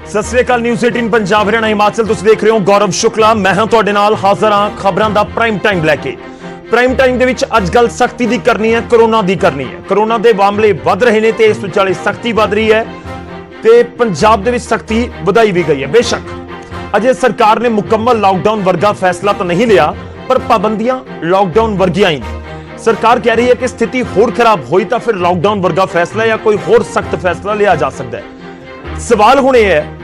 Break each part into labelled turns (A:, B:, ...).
A: सत श्री अकाल। न्यूज़ 18 पंजाब हरियाणा हिमाचल तुसीं देख रहे हो। गौरव शुक्ला मैं हां तुहाडे नाल हाज़र हां खबरां दा प्राइम टाइम लैके। प्राइम टाइम दे विच अज गल सख्ती दी करनी है, कोरोना दी करनी है। कोरोना दे मामले वध रहे ने ते इस विचाले सख्ती वध रही है ते पंजाब दे विच सख्ती वधाई भी गई है। बेशक अजे सरकार ने मुकम्मल लॉकडाउन वर्गा फैसला तो नहीं लिया, पर पाबंदियां लॉकडाउन वर्गियां ही ने। सरकार कह रही है कि स्थिति होर खराब हुई तो फिर लॉकडाउन वर्गा फैसला या कोई होर सख्त फैसला लिया जा सकता है। सवाल हुण यह है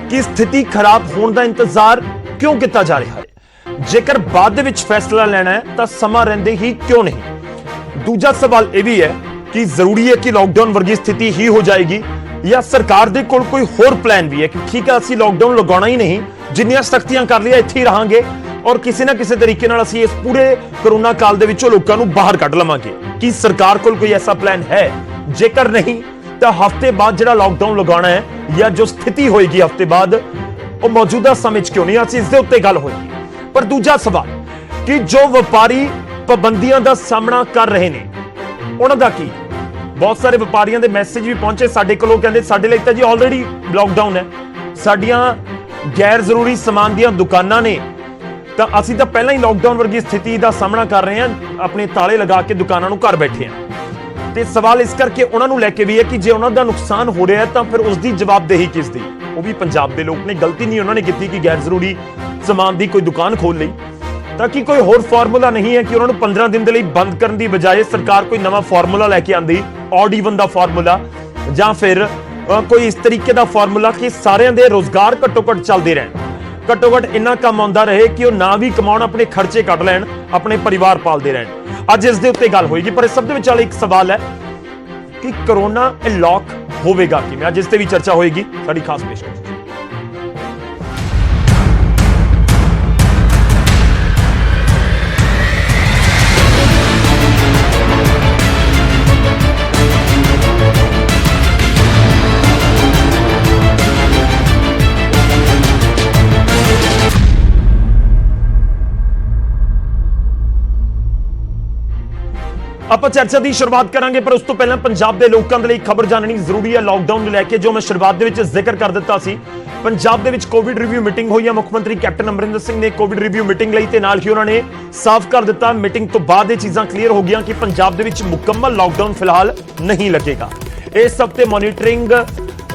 A: कि स्थिति खराब होने का इंतजार क्यों किया जा रहा है। जेकर बाद दे विच फैसला लेना है तो समा रहंदे ही क्यों नहीं। दूजा सवाल यह भी है कि जरूरी है कि लॉकडाउन वर्गी स्थिति ही हो जाएगी या सरकार दे कोल कोई होर प्लान भी है कि ठीक है असी लॉकडाउन लगाना ही नहीं, जिन्नियां सख्तियां कर लिया इत्थे ही रहांगे और किसी ना किसी तरीके नाल असी इस पूरे कोरोना काल दे विचों लोकां नूं बाहर कढ लवांगे। कि सरकार कोल कोई ऐसा प्लान है? जेकर नहीं तो हफ्ते बाद जिहड़ा लॉकडाउन लगाना है या जो स्थिति होएगी हफ्ते बाद वो मौजूदा समय क्यों नहीं, असीं इस दे उत्ते गल होएगी। पर दूजा सवाल कि जो व्यापारी पाबंदियां दा सामना कर रहे ने उन्हां दा की? बहुत सारे व्यापारियों के मैसेज भी पहुंचे साडे कोलों, कहंदे साडे लई तां जी ऑलरेडी लॉकडाउन है, साडियां गैर जरूरी समान दीयां दुकानां ने तां असीं तां पहलां ही लॉकडाउन वर्गी स्थिति का सामना कर रहे हैं, अपने ताले लगा के दुकानां नूं घर बैठे हैं। ते सवाल इस करके उन्हां नूं लैके भी है कि जे उन्हां दा नुकसान हो रहा है तो फिर उसकी जवाबदेही किस दी? वो भी पंजाब के लोग ने, गलती नहीं उन्होंने की कि गैर जरूरी समान की कोई दुकान खोल ली। ताकि कोई होर फार्मूला नहीं है कि उन्होंने 15 दिन के लिए बंद करने की बजाय सरकार कोई नवा फार्मूला लैके आंदी, ऑड ईवन का फार्मूला या फिर कोई इस तरीके का फार्मूला कि सारिਆਂ ਦੇ रोजगार घट्टो घट चलते रहन, घट्टो घट इन्ना काम आउंदा रहे कि ना भी कमाउण, अपने खर्चे कढ लैण, अपने परिवार पालते रहन। अज इस दे उत्ते गल होएगी। पर इस सब दे विचाले एक सवाल है कि कोरोना लॉक होवेगा किवें? अज इस ते भी चर्चा होएगी। साडी खास पेशकश ਆਪਾਂ चर्चा की शुरुआत करांगे, पर उस तो पहले पंजाब के लोगों के लिए खबर जाननी जरूरी है। लॉकडाउन लैके जो मैं शुरुआत दे विच जिक्र कर दिता सी, पंजाब दे विच कोविड रिव्यू मीटिंग हुई है। मुख्यमंत्री कैप्टन अमरिंदर सिंह ने कोविड रिव्यू मीटिंग लई ते नाल ही उन्होंने साफ कर दिता, मीटिंग तो बाद ये चीज़ां क्लीयर हो गई कि पंजाब दे विच मुकम्मल लॉकडाउन फिलहाल नहीं लगेगा। इस हफ्ते मॉनिटरिंग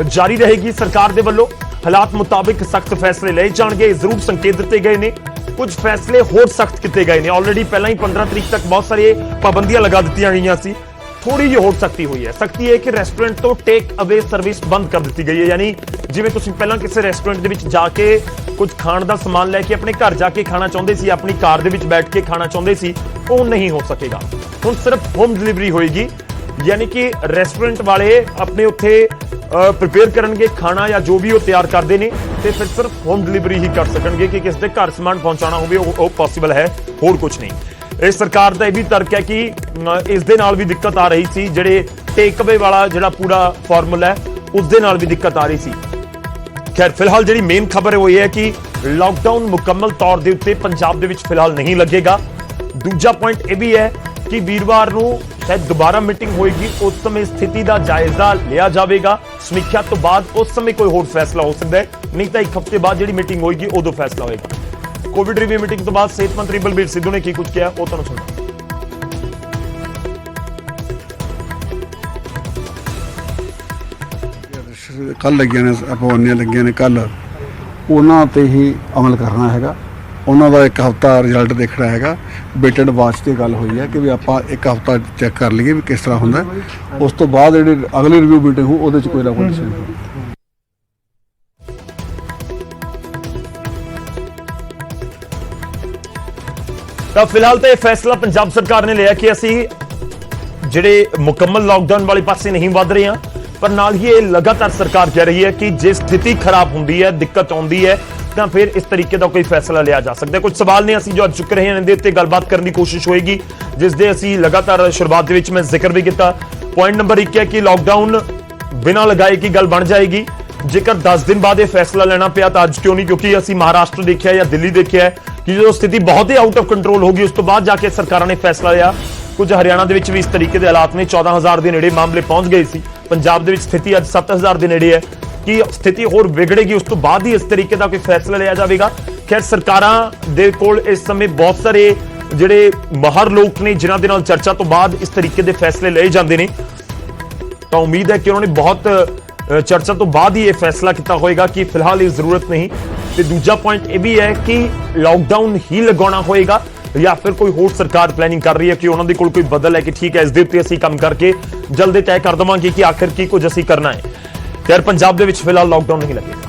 A: जारी रहेगी सरकार दे वल्लों, हालात मुताबिक सख्त फैसले लए जाणगे। जरूर संकेत दिते गए ने, कुछ फैसले होर सख्त किए गए हैं। ऑलरेडी पहला ही 15 तरीक तक बहुत सारी पाबंदियां लगा दी गई सी, थोड़ी जी होर सख्ती हुई है। सख्ती है कि रेस्टोरेंट तो टेक अवे सर्विस बंद कर दी गई है, यानी जिवें तुसीं पहलां किसी रेस्टोरेंट दे विच जाके कुछ खाण दा समान लैके अपने घर जाके खाना चाहुंदे सी, अपनी कार दे विच बैठ के खाना चाहुंदे सी, वो नहीं हो सकेगा। हुण सिर्फ होम डिलीवरी होएगी, यानी कि रेस्टोरेंट वाले अपने उत्थे प्रिपेयर करेंगे खाना या जो भी वो तैयार करते हैं तो फिर सिर्फ होम डिलीवरी ही कर सकेंगे कि किसी के घर समान पहुंचाना हो पॉसिबल है, होर कुछ नहीं। इस सरकार का यह भी तर्क है कि इस दे नाल भी दिक्कत आ रही सी, जिहड़े टेक अवे वाला जिहड़ा पूरा फॉर्मूला है उस दे नाल भी दिक्कत आ रही सी। खैर फिलहाल जिहड़ी मेन खबर है वो ये है कि लॉकडाउन मुकम्मल तौर के उत्ते पंजाब दे विच फिलहाल नहीं लगेगा। दूजा पॉइंट यह भी है कि वीरवार नूं शायद दोबारा मीटिंग होएगी, उस समय स्थिति का जायजा लिया जाएगा। समीक्षा तो बाद उस समय कोई होर फैसला हो सकता है, नहीं तो एक हफ्ते बाद जिहड़ी मीटिंग होएगी उदों फैसला होएगा। कोविड रिव्यू मीटिंग तो बाद सेहत मंत्री बलबीर सिद्धू ने की कुछ किया वो तुहानूं सुणां।
B: कल लगिया ने पाबंदियां लगिया ने, कल उन्हां ते ही अमल करना हैगा। उन्हां दा एक हफ्ता रिजल्ट देखना हैगा। वेटेड वाच की गल हुई है कि भी आप एक हफ्ता चैक कर लीए भी किस तरह होंदा है, उस तो बाद जिहड़ी अगली रिव्यू मीटिंग हो उहदे च कोई ना कोई डिसीजन हो।
A: तो फिलहाल तो यह फैसला पंजाब सरकार ने लिया कि असी जिहड़े मुकम्मल लॉकडाउन वाले पासे नहीं वध रहे हैं, पर नाल ही लगातार सरकार कह रही है कि जे स्थिति खराब होंदी है, दिक्कत आउंदी है तो फिर इस तरीके का कोई फैसला लिया जा सकता है। कुछ सवाल ने असीं जो अज चुक रहे हैं, इहदे उत्ते गलबात करने की कोशिश होएगी, जिस दे असीं लगातार शुरुआत दे विच मैं जिक्र भी किया। पॉइंट नंबर 1 है कि लॉकडाउन बिना लगाए की गल बन जाएगी। जेकर 10 दिन बाद यह फैसला लेना पिया तो अज क्यों नहीं, क्योंकि असीं महाराष्ट्र देखिया या दिल्ली देखिया कि जो स्थिति बहुत ही आउट ऑफ कंट्रोल होगी उस तो बाद जाके सरकारां ने फैसला लिया। कुछ हरियाणा दे विच भी इस तरीके के हालात में 14,000 के नेड़े मामले पहुंच गए सी। पंजाब दे विच स्थिति अज 7,000 के नेड़े है। ਕਿ ਸਥਿਤੀ ਹੋਰ ਵਿਗੜੇਗੀ ਉਸ ਤੋਂ ਬਾਅਦ ਹੀ ਇਸ ਤਰੀਕੇ ਦਾ ਕੋਈ ਫੈਸਲਾ ਲਿਆ ਜਾਵੇਗਾ। ਖੈਰ ਸਰਕਾਰਾਂ ਦੇ ਕੋਲ ਇਸ ਸਮੇਂ ਬਹੁਤ ਸਾਰੇ ਜਿਹੜੇ ਮਾਹਰ ਲੋਕ ਨੇ ਜਿਨ੍ਹਾਂ ਦੇ ਨਾਲ ਚਰਚਾ ਤੋਂ ਬਾਅਦ ਇਸ ਤਰੀਕੇ ਦੇ ਫੈਸਲੇ ਲਏ ਜਾਂਦੇ ਨੇ, ਤਾਂ ਉਮੀਦ ਹੈ ਕਿ ਉਹਨਾਂ ਨੇ ਬਹੁਤ ਚਰਚਾ ਤੋਂ ਬਾਅਦ ਹੀ ਇਹ ਫੈਸਲਾ ਕੀਤਾ ਹੋਏਗਾ ਕਿ ਫਿਲਹਾਲ ਇਹ ਜ਼ਰੂਰਤ ਨਹੀਂ। ਤੇ ਦੂਜਾ ਪੁਆਇੰਟ ਇਹ ਵੀ ਹੈ ਕਿ ਲਾਕਡਾਊਨ ਹੀ ਲਗਾਉਣਾ ਹੋਏਗਾ ਜਾਂ ਫਿਰ ਕੋਈ ਹੋਰ ਸਰਕਾਰ ਪਲੈਨਿੰਗ ਕਰ ਰਹੀ ਹੈ ਕਿ ਉਹਨਾਂ ਦੇ ਕੋਲ ਕੋਈ ਬਦਲ ਹੈ ਕਿ ਠੀਕ ਹੈ ਇਸ ਦੇ ਉੱਤੇ ਅਸੀਂ ਕੰਮ ਕਰਕੇ ਜਲਦੀ ਤੈਅ ਕਰ ਦੇਵਾਂਗੇ ਕਿ ਆਖਿਰ ਕੀ ਕੁਝ ਅਸੀਂ ਕਰਨਾ ਹੈ। ਖੈਰ ਪੰਜਾਬ ਦੇ ਵਿੱਚ ਫਿਲਹਾਲ ਲਾਕਡਾਊਨ ਨਹੀਂ ਲੱਗੇਗਾ।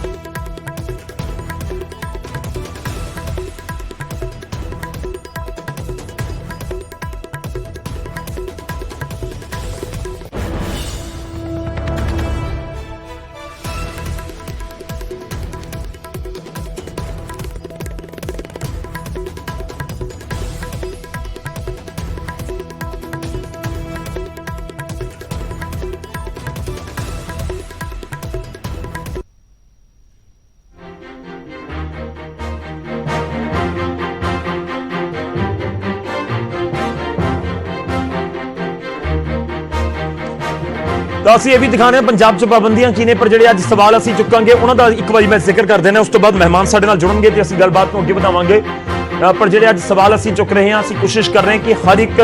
A: ਤਾਂ ਅਸੀਂ ਇਹ ਵੀ ਦਿਖਾਣੇ ਪੰਜਾਬ 'ਚ ਪਾਬੰਦੀਆਂ ਕੀ ਨੇ, ਪਰ ਜਿਹੜੇ ਅੱਜ ਸਵਾਲ ਅਸੀਂ ਚੁੱਕਾਂਗੇ ਉਹਨਾਂ ਦਾ ਇੱਕ ਵਾਰੀ ਮੈਂ ਜ਼ਿਕਰ ਕਰ ਦੇਣਾ, ਉਸ ਤੋਂ ਬਾਅਦ ਮਹਿਮਾਨ ਸਾਡੇ ਨਾਲ ਜੁੜਨਗੇ ਤੇ ਅਸੀਂ ਗੱਲਬਾਤ ਨੂੰ ਅੱਗੇ ਵਧਾਵਾਂਗੇ। ਪਰ ਜਿਹੜੇ ਅੱਜ ਸਵਾਲ ਅਸੀਂ ਚੁੱਕ ਰਹੇ ਹਾਂ, ਅਸੀਂ ਕੋਸ਼ਿਸ਼ ਕਰ ਰਹੇ ਹਾਂ ਕਿ ਹਰ ਇੱਕ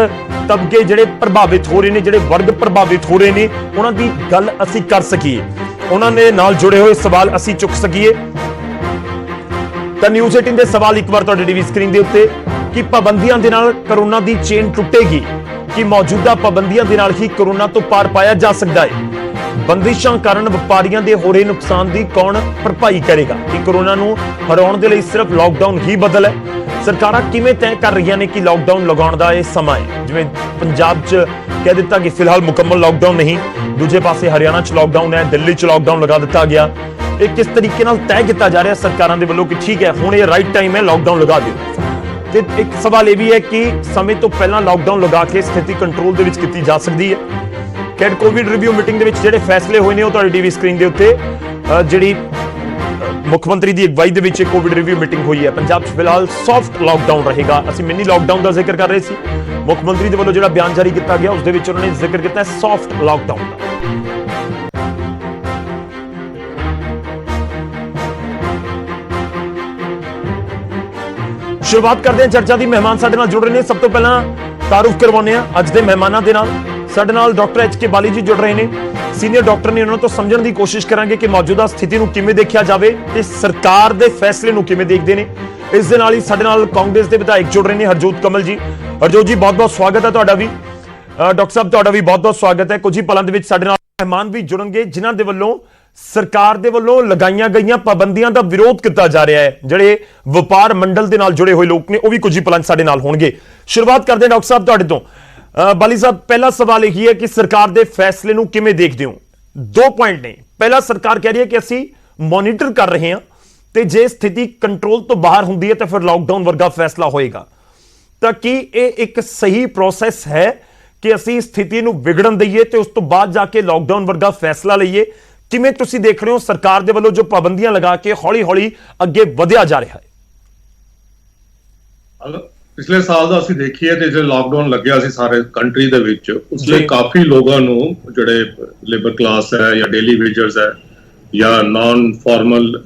A: ਤਬਕੇ ਜਿਹੜੇ ਪ੍ਰਭਾਵਿਤ ਹੋ ਰਹੇ ਨੇ, ਜਿਹੜੇ ਵਰਗ ਪ੍ਰਭਾਵਿਤ ਹੋ ਰਹੇ ਨੇ, ਉਹਨਾਂ ਦੀ ਗੱਲ ਅਸੀਂ ਕਰ ਸਕੀਏ, ਉਹਨਾਂ ਦੇ ਨਾਲ ਜੁੜੇ ਹੋਏ ਸਵਾਲ ਅਸੀਂ ਚੁੱਕ ਸਕੀਏ। ਤਾਂ ਨਿਊਜ਼ 18 ਦੇ ਸਵਾਲ ਇੱਕ ਵਾਰ ਤੁਹਾਡੇ ਟੀਵੀ ਸਕਰੀਨ ਦੇ ਉੱਤੇ ਕਿ ਪਾਬੰਦੀਆਂ ਦੇ ਨਾਲ ਕਰੋਨਾ ਦੀ ਚੇਨ ਟੁੱਟੇਗੀ ਕਿ ਮੌਜੂਦਾ ਪਾਬੰਦੀਆਂ ਦੇ ਨਾਲ ਹੀ ਕਰੋਨਾ ਤੋਂ ਪਾਰ ਪਾਇਆ ਜਾ ਸਕਦਾ ਹੈ। ਬੰਦਿਸ਼ਾਂ ਕਾਰਨ ਵਪਾਰੀਆਂ ਦੇ ਹੋ ਰਹੇ ਨੁਕਸਾਨ ਦੀ ਕੌਣ ਭਰਪਾਈ ਕਰੇਗਾ ਕਿ ਕਰੋਨਾ ਨੂੰ ਹਰਾਉਣ ਦੇ ਲਈ ਸਿਰਫ ਲਾਕਡਾਊਨ ਹੀ ਬਦਲ ਹੈ। ਸਰਕਾਰਾਂ ਕਿਵੇਂ ਤੈਅ ਕਰ ਰਹੀਆਂ ਨੇ ਕਿ ਲਾਕਡਾਊਨ ਲਗਾਉਣ ਦਾ ਇਹ ਸਮਾਂ ਹੈ। ਜਿਵੇਂ ਪੰਜਾਬ 'ਚ ਕਹਿ ਦਿੱਤਾ ਕਿ ਫਿਲਹਾਲ ਮੁਕੰਮਲ ਲਾਕਡਾਊਨ ਨਹੀਂ, ਦੂਜੇ ਪਾਸੇ ਹਰਿਆਣਾ 'ਚ ਲਾਕਡਾਊਨ ਹੈ, ਦਿੱਲੀ 'ਚ ਲਾਕਡਾਊਨ ਲਗਾ ਦਿੱਤਾ ਗਿਆ। ਇਹ ਕਿਸ ਤਰੀਕੇ ਨਾਲ ਤੈਅ ਕੀਤਾ ਜਾ ਰਿਹਾ ਸਰਕਾਰਾਂ ਦੇ ਵੱਲੋਂ ਕਿ ਠੀਕ ਹੈ ਹੁਣ ਇਹ ਰਾਈਟ ਟਾਈਮ ਹੈ, ਲਾਕਡਾਊਨ ਲਗਾ ਦਿਓ। ਤੇ ਇੱਕ ਸਵਾਲ ਇਹ ਵੀ ਹੈ ਕਿ ਸਮੇਂ ਤੋਂ ਪਹਿਲਾਂ ਲਾਕਡਾਊਨ ਲਗਾ ਕੇ ਸਥਿਤੀ ਕੰਟਰੋਲ ਦੇ ਵਿੱਚ ਕੀਤੀ ਜਾ ਸਕਦੀ ਹੈ। ਖੈਰ ਕੋਵਿਡ ਰਿਵਿਊ ਮੀਟਿੰਗ ਦੇ ਵਿੱਚ ਜਿਹੜੇ ਫੈਸਲੇ ਹੋਏ ਨੇ ਉਹ ਤੁਹਾਡੀ ਟੀਵੀ ਸਕਰੀਨ ਦੇ ਉੱਤੇ ਜਿਹੜੀ ਮੁੱਖ ਮੰਤਰੀ ਦੀ ਅਗਵਾਈ ਦੇ ਵਿੱਚ ਕੋਵਿਡ ਰਿਵਿਊ ਮੀਟਿੰਗ ਹੋਈ ਹੈ। ਪੰਜਾਬ 'ਚ ਫਿਲਹਾਲ ਸੌਫਟ ਲਾਕਡਾਊਨ ਰਹੇਗਾ। ਅਸੀਂ ਮਿਨੀ ਲਾਕਡਾਊਨ ਦਾ ਜ਼ਿਕਰ ਕਰ ਰਹੇ ਸੀ, ਮੁੱਖ ਮੰਤਰੀ ਦੇ ਵੱਲੋਂ ਜਿਹੜਾ ਬਿਆਨ ਜਾਰੀ ਕੀਤਾ ਗਿਆ ਉਸ ਦੇ ਵਿੱਚ ਉਹਨਾਂ ਨੇ ਜ਼ਿਕਰ ਕੀਤਾ ਹੈ ਸੌਫਟ ਲਾਕਡਾਊਨ ਦਾ। ਸ਼ੁਰੂਆਤ ਕਰਦੇ ਹਾਂ ਚਰਚਾ ਦੀ। ਮਹਿਮਾਨ ਸਾਡੇ ਨਾਲ ਜੁੜ ਰਹੇ ਨੇ। ਸਭ ਤੋਂ ਪਹਿਲਾਂ ਤਾਰੂਫ ਕਰਵਾਉਂਦੇ ਹਾਂ ਅੱਜ ਦੇ ਮਹਿਮਾਨਾਂ ਦੇ ਨਾਲ। ਸਾਡੇ ਨਾਲ ਡਾਕਟਰ ਐਚ ਕੇ ਬਾਲੀ ਜੀ ਜੁੜ ਰਹੇ ਨੇ, ਸੀਨੀਅਰ ਡਾਕਟਰ ਨੇ। ਉਹਨਾਂ ਤੋਂ ਸਮਝਣ ਦੀ ਕੋਸ਼ਿਸ਼ ਕਰਾਂਗੇ ਕਿ ਮੌਜੂਦਾ ਸਥਿਤੀ ਨੂੰ ਕਿਵੇਂ ਦੇਖਿਆ ਜਾਵੇ ਤੇ ਸਰਕਾਰ ਦੇ ਫੈਸਲੇ ਨੂੰ ਕਿਵੇਂ ਦੇਖਦੇ ਨੇ। ਇਸ ਦੇ ਨਾਲ ਹੀ ਸਾਡੇ ਨਾਲ ਕਾਂਗਰਸ ਦੇ ਵਿਧਾਇਕ ਜੁੜ ਰਹੇ ਨੇ, ਹਰਜੋਤ ਕਮਲ ਜੀ। ਹਰਜੋਤ ਜੀ ਬਹੁਤ-ਬਹੁਤ ਸਵਾਗਤ ਹੈ ਤੁਹਾਡਾ ਵੀ। ਡਾਕਟਰ ਸਾਹਿਬ ਤੁਹਾਡਾ ਵੀ ਬਹੁਤ-ਬਹੁਤ ਸਵਾਗਤ ਹੈ। ਕੁਝ ਹੀ ਪਲਾਂ ਦੇ ਵਿੱਚ ਸਾਡੇ ਨਾਲ ਮਹਿਮਾਨ ਵੀ ਜੁੜਨਗੇ ਜਿਨ੍ਹਾਂ ਦੇ ਵੱਲੋਂ ਸਰਕਾਰ ਦੇ ਵੱਲੋਂ ਲਗਾਈਆਂ ਗਈਆਂ ਪਾਬੰਦੀਆਂ ਦਾ ਵਿਰੋਧ ਕੀਤਾ ਜਾ ਰਿਹਾ ਹੈ। ਜਿਹੜੇ ਵਪਾਰ ਮੰਡਲ ਦੇ ਨਾਲ ਜੁੜੇ ਹੋਏ ਲੋਕ ਨੇ ਉਹ ਵੀ ਕੁਝ ਹੀ ਪਲਾਂ ਸਾਡੇ ਨਾਲ ਹੋਣਗੇ। ਸ਼ੁਰੂਆਤ ਕਰਦੇ ਹਾਂ ਡਾਕਟਰ ਸਾਹਿਬ ਤੁਹਾਡੇ ਤੋਂ। ਬਾਲੀ ਸਾਹਿਬ ਪਹਿਲਾ ਸਵਾਲ ਇਹ ਹੈ ਕਿ ਸਰਕਾਰ ਦੇ ਫੈਸਲੇ ਨੂੰ ਕਿਵੇਂ ਦੇਖਦੇ ਹੋ? ਦੋ ਪੁਆਇੰਟ ਨੇ। ਪਹਿਲਾ, ਸਰਕਾਰ ਕਹਿ ਰਹੀ ਹੈ ਕਿ ਅਸੀਂ ਮੋਨੀਟਰ ਕਰ ਰਹੇ ਹਾਂ ਤੇ ਜੇ ਸਥਿਤੀ ਕੰਟਰੋਲ ਤੋਂ ਬਾਹਰ ਹੁੰਦੀ ਹੈ ਤਾਂ ਫਿਰ ਲਾਕਡਾਊਨ ਵਰਗਾ ਫੈਸਲਾ ਹੋਏਗਾ। ਤਾਂ ਕੀ ਇਹ ਇੱਕ ਸਹੀ ਪ੍ਰੋਸੈਸ ਹੈ ਕਿ ਅਸੀਂ ਸਥਿਤੀ ਨੂੰ ਵਿਗੜਨ ਦਈਏ ਤੇ ਉਸ ਤੋਂ ਬਾਅਦ ਜਾ ਕੇ ਲਾਕਡਾਊਨ ਵਰਗਾ ਫੈਸਲਾ ਲਈਏ? ਕਿਵੇਂ ਤੁਸੀਂ ਦੇਖ ਰਹੇ ਹੋ ਸਰਕਾਰ ਦੇ ਵੱਲੋਂ ਜੋ ਪਾਬੰਦੀਆਂ ਲਗਾ ਕੇ ਹੌਲੀ-ਹੌਲੀ ਅੱਗੇ ਵਧਿਆ ਜਾ ਰਿਹਾ ਹੈ?
C: ਪਿਛਲੇ ਸਾਲ ਦਾ ਅਸੀਂ ਦੇਖੀਏ ਤੇ ਜੇ ਲਾਕਡਾਊਨ ਲੱਗਿਆ ਸੀ ਸਾਰੇ ਕੰਟਰੀ ਦੇ ਵਿੱਚ, ਉਸ ਲਈ ਕਾਫੀ ਲੋਕਾਂ ਨੂੰ ਜਿਹੜੇ ਲੇਬਰ ਕਲਾਸ ਹੈ ਜਾਂ ਡੇਲੀ ਵੇਜਰਸ ਹੈ ਜਾਂ ਨਾਨ ਫਾਰਮਲ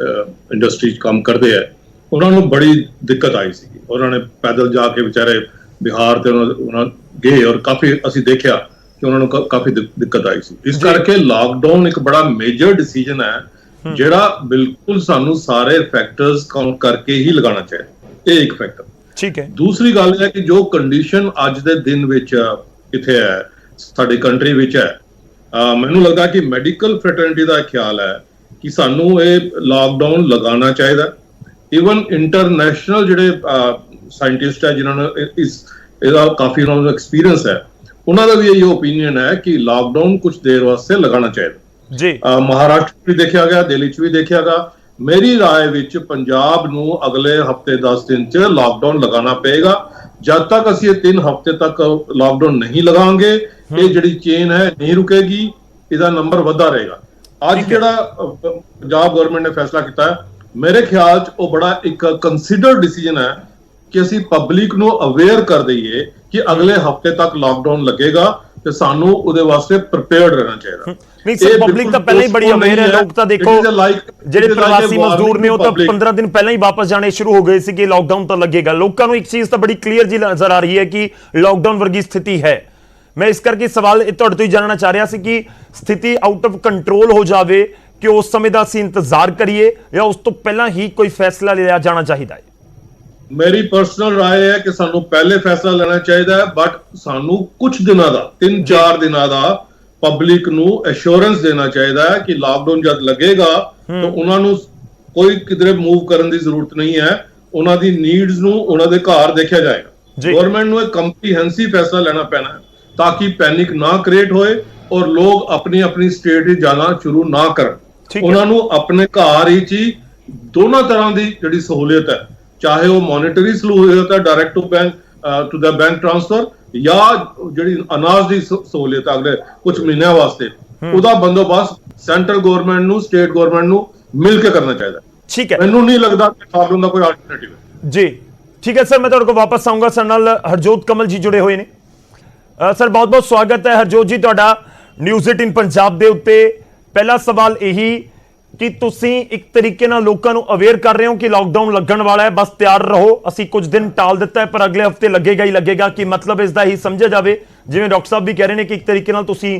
C: ਇੰਡਸਟਰੀ 'ਚ ਕੰਮ ਕਰਦੇ ਹੈ, ਉਹਨਾਂ ਨੂੰ ਬੜੀ ਦਿੱਕਤ ਆਈ ਸੀ। ਉਹਨਾਂ ਨੇ ਪੈਦਲ ਜਾ ਕੇ ਵਿਚਾਰੇ ਬਿਹਾਰ ਤੇ ਉਹਨਾਂ ਗਏ ਔਰ ਕਾਫੀ ਅਸੀਂ ਦੇਖਿਆ ਕਿ ਉਹਨਾਂ ਨੂੰ ਕਾਫੀ ਦਿੱਕਤ ਆਈ ਸੀ। ਇਸ ਕਰਕੇ ਲਾਕਡਾਊਨ ਇੱਕ ਬੜਾ ਮੇਜਰ ਡਿਸੀਜਨ ਹੈ ਜਿਹੜਾ ਬਿਲਕੁਲ ਸਾਨੂੰ ਸਾਰੇ ਫੈਕਟਰਸ ਕਾਊਂਟ ਕਰਕੇ ਹੀ ਲਗਾਉਣਾ ਚਾਹੀਦਾ। ਇਹ ਇੱਕ ਫੈਕਟਰ।
A: ਠੀਕ ਹੈ।
C: ਦੂਸਰੀ ਗੱਲ ਹੈ ਕਿ ਜੋ ਕੰਡੀਸ਼ਨ ਅੱਜ ਦੇ ਦਿਨ ਵਿੱਚ ਕਿੱਥੇ ਹੈ ਸਾਡੀ ਕੰਟਰੀ ਵਿੱਚ ਹੈ, ਮੈਨੂੰ ਲੱਗਦਾ ਕਿ ਮੈਡੀਕਲ ਫਰੈਟਰਨਿਟੀ ਦਾ ਖਿਆਲ ਹੈ ਕਿ ਸਾਨੂੰ ਇਹ ਲਾਕਡਾਊਨ ਲਗਾਉਣਾ ਚਾਹੀਦਾ। ਇਵਨ ਇੰਟਰਨੈਸ਼ਨਲ ਜਿਹੜੇ ਸਾਇੰਟਿਸਟ ਹੈ ਜਿਨ੍ਹਾਂ ਨੂੰ ਇਹਦਾ ਕਾਫੀ ਉਹਨਾਂ ਨੂੰ ਐਕਸਪੀਰੀਅੰਸ ਹੈ, ਉਹਨਾਂ ਦਾ ਵੀ ਇਹ ਓਪੀਨੀਅਨ ਹੈ ਕਿ ਲਾਕਡਾਊਨ ਕੁਝ ਦੇਰ ਵਾਸਤੇ ਲਗਾਉਣਾ ਚਾਹੀਦਾ ਜੀ। ਮਹਾਰਾਸ਼ਟਰ ਵੀ ਦੇਖਿਆ ਗਿਆ, ਦਿੱਲੀ 'ਚ ਵੀ ਦੇਖਿਆ ਗਿਆ। ਮੇਰੀ ਰਾਏ ਵਿੱਚ ਪੰਜਾਬ ਨੂੰ ਅਗਲੇ ਹਫਤੇ 10 ਦਿਨ 'ਚ ਲਾਕਡਾਊਨ ਲਗਾਉਣਾ ਪਏਗਾ। ਜਦ ਤੱਕ ਅਸੀਂ ਇਹ 3 ਹਫ਼ਤੇ ਤੱਕ ਲਾਕਡਾਊਨ ਨਹੀਂ ਲਗਾਵਾਂਗੇ, ਇਹ ਜਿਹੜੀ ਚੇਨ ਹੈ ਨਹੀਂ ਰੁਕੇਗੀ, ਇਹਦਾ ਨੰਬਰ ਵੱਧਦਾ ਰਹੇਗਾ। ਅੱਜ ਜਿਹੜਾ ਪੰਜਾਬ ਗਵਰਨਮੈਂਟ ਨੇ ਫੈਸਲਾ ਕੀਤਾ ਹੈ, ਮੇਰੇ ਖਿਆਲ 'ਚ ਉਹ ਬੜਾ ਇੱਕ ਕੰਸੀਡਰਡ ਡਿਸੀਜਨ ਹੈ ਕਿ ਅਸੀਂ ਪਬਲਿਕ ਨੂੰ ਅਵੇਅਰ ਕਰ ਦਈਏ ਕਿ ਅਗਲੇ ਹਫ਼ਤੇ ਤੱਕ ਲਾਕਡਾਊਨ ਲੱਗੇਗਾ ਤੇ ਸਾਨੂੰ ਉਹਦੇ ਵਾਸਤੇ ਪ੍ਰਿਪੇਅਰਡ ਰਹਿਣਾ ਚਾਹੀਦਾ।
A: ਨਹੀਂ ਸਰ, ਪਬਲਿਕ ਤਾਂ ਪਹਿਲਾਂ ਹੀ ਬੜੀ ਅਵੇਅਰ ਹੈ। ਲੋਕ ਤਾਂ ਦੇਖੋ ਜਿਹੜੇ ਪ੍ਰਵਾਸੀ ਮਜ਼ਦੂਰ ਨੇ ਉਹ ਤਾਂ 15 ਦਿਨ ਪਹਿਲਾਂ ਹੀ ਵਾਪਸ ਜਾਣੇ ਸ਼ੁਰੂ ਹੋ ਗਏ ਸੀ ਕਿ ਲਾਕਡਾਊਨ ਤਾਂ ਲੱਗੇਗਾ। ਲੋਕਾਂ ਨੂੰ ਇੱਕ ਚੀਜ਼ ਤਾਂ ਬੜੀ ਕਲੀਅਰ ਜੀ ਨਜ਼ਰ ਆ ਰਹੀ ਹੈ ਕਿ ਲਾਕਡਾਊਨ ਵਰਗੀ ਸਥਿਤੀ ਹੈ। ਮੈਂ ਇਸ ਕਰਕੇ ਸਵਾਲ ਇਹ ਤੁਹਾਡੇ ਤੋਂ ਹੀ ਜਾਣਨਾ ਚਾਹ ਰਿਹਾ ਸੀ ਕਿ ਸਥਿਤੀ ਆਊਟ ਆਫ ਕੰਟਰੋਲ ਹੋ ਜਾਵੇ ਕਿ ਉਸ ਸਮੇਂ ਦਾ ਅਸੀਂ ਇੰਤਜ਼ਾਰ ਕਰੀਏ ਜਾਂ ਉਸ ਤੋਂ ਪਹਿਲਾਂ ਹੀ ਕੋਈ ਫੈਸਲਾ ਲਿਆ ਜਾਣਾ ਚਾਹੀਦਾ ਹੈ।
C: ਮੇਰੀ ਪਰਸਨਲ ਰਾਏ ਹੈ ਕਿ ਸਾਨੂੰ ਪਹਿਲੇ ਫੈਸਲਾ ਲੈਣਾ ਚਾਹੀਦਾ ਹੈ, ਬਟ ਸਾਨੂੰ ਕੁਝ ਦਿਨਾਂ ਦਾ 3-4 ਦਿਨਾਂ ਦਾ ਪਬਲਿਕ ਨੂੰ ਐਸ਼ੋਰੈਂਸ ਦੇਣਾ ਚਾਹੀਦਾ ਹੈ ਕਿ ਲਾਕਡਾਊਨ ਜਦ ਲੱਗੇਗਾ ਤਾਂ ਉਹਨਾਂ ਨੂੰ ਕੋਈ ਕਿਧਰੇ ਮੂਵ ਕਰਨ ਦੀ ਜ਼ਰੂਰਤ ਨਹੀਂ ਹੈ। ਉਹਨਾਂ ਦੀ ਨੀਡਸ ਨੂੰ ਉਹਨਾਂ ਦੇ ਘਰ ਦੇਖਿਆ ਜਾਏਗਾ। ਗਵਰਨਮੈਂਟ ਨੂੰ ਇੱਕ ਕੰਪਰੀਹੈਂਸਿਵ ਫੈਸਲਾ ਲੈਣਾ ਪੈਣਾ ਹੈ ਤਾਂ ਕਿ ਪੈਨਿਕ ਨਾ ਕ੍ਰੀਏਟ ਹੋਏ ਔਰ ਲੋਕ ਆਪਣੀ ਆਪਣੀ ਸਟੇਟ ਵਿੱਚ ਜਾਣਾ ਸ਼ੁਰੂ ਨਾ ਕਰਨ। ਉਹਨਾਂ ਨੂੰ ਆਪਣੇ ਘਰ ਵਿੱਚ ਹੀ ਦੋਨਾਂ ਤਰ੍ਹਾਂ ਦੀ ਜਿਹੜੀ ਸਹੂਲੀਅਤ ਹੈ, ਚਾਹੇ ਉਹ ਮੋਨਿਟਰੀ ਸਹੂਲੀਅਤ ਹੈ direct to the bank transfer, ਜਾਂ ਜਿਹੜੀ ਅਨਾਜ ਦੀ ਸਹੂਲੀਅਤ ਅਗਲੇ ਕੁਝ ਮਹੀਨਿਆਂ ਵਾਸਤੇ, ਉਹਦਾ ਬੰਦੋਬਸਤ ਸੈਂਟਰਲ ਗਵਰਨਮੈਂਟ ਨੂੰ ਸਟੇਟ ਗਵਰਨਮੈਂਟ ਨੂੰ ਮਿਲ ਕੇ ਕਰਨਾ ਚਾਹੀਦਾ।
A: ਠੀਕ ਹੈ,
C: ਮੈਨੂੰ ਨਹੀਂ ਲੱਗਦਾ ਕਿ ਲਾਕਡਾਊਨ ਦਾ ਕੋਈ ਆਲਟਰਨੇਟਿਵ ਹੈ।
A: ਜੀ ਠੀਕ ਹੈ ਸਰ, ਮੈਂ ਤੁਹਾਡੇ ਕੋਲ ਵਾਪਸ ਆਉਂਗਾ। ਸਾਡੇ ਨਾਲ ਹਰਜੋਤ ਕਮਲ ਜੀ ਜੁੜੇ ਹੋਏ ਨੇ। ਸਰ ਬਹੁਤ ਬਹੁਤ ਸਵਾਗਤ ਹੈ ਹਰਜੋਤ ਜੀ ਤੁਹਾਡਾ ਨਿਊਜ਼ 18 ਪੰਜਾਬ ਦੇ ਉੱਤੇ। ਪਹਿਲਾ ਸਵਾਲ ਇਹੀ ਕਿ ਤੁਸੀਂ ਇੱਕ ਤਰੀਕੇ ਨਾਲ ਲੋਕਾਂ ਨੂੰ ਅਵੇਅਰ ਕਰ ਰਹੇ ਹੋ ਕਿ ਲਾਕਡਾਊਨ ਲੱਗਣ ਵਾਲਾ ਹੈ, ਬਸ ਤਿਆਰ ਰਹੋ। ਅਸੀਂ ਕੁਝ ਦਿਨ ਟਾਲ ਦਿੱਤਾ ਹੈ ਪਰ ਅਗਲੇ ਹਫਤੇ ਲੱਗੇਗਾ ਹੀ ਲੱਗੇਗਾ, ਕਿ ਮਤਲਬ ਇਸ ਦਾ ਹੀ ਸਮਝਿਆ ਜਾਵੇ ਜਿਵੇਂ ਡਾਕਟਰ ਸਾਹਿਬ ਵੀ ਕਹਿ ਰਹੇ ਨੇ ਕਿ ਇੱਕ ਤਰੀਕੇ ਨਾਲ ਤੁਸੀਂ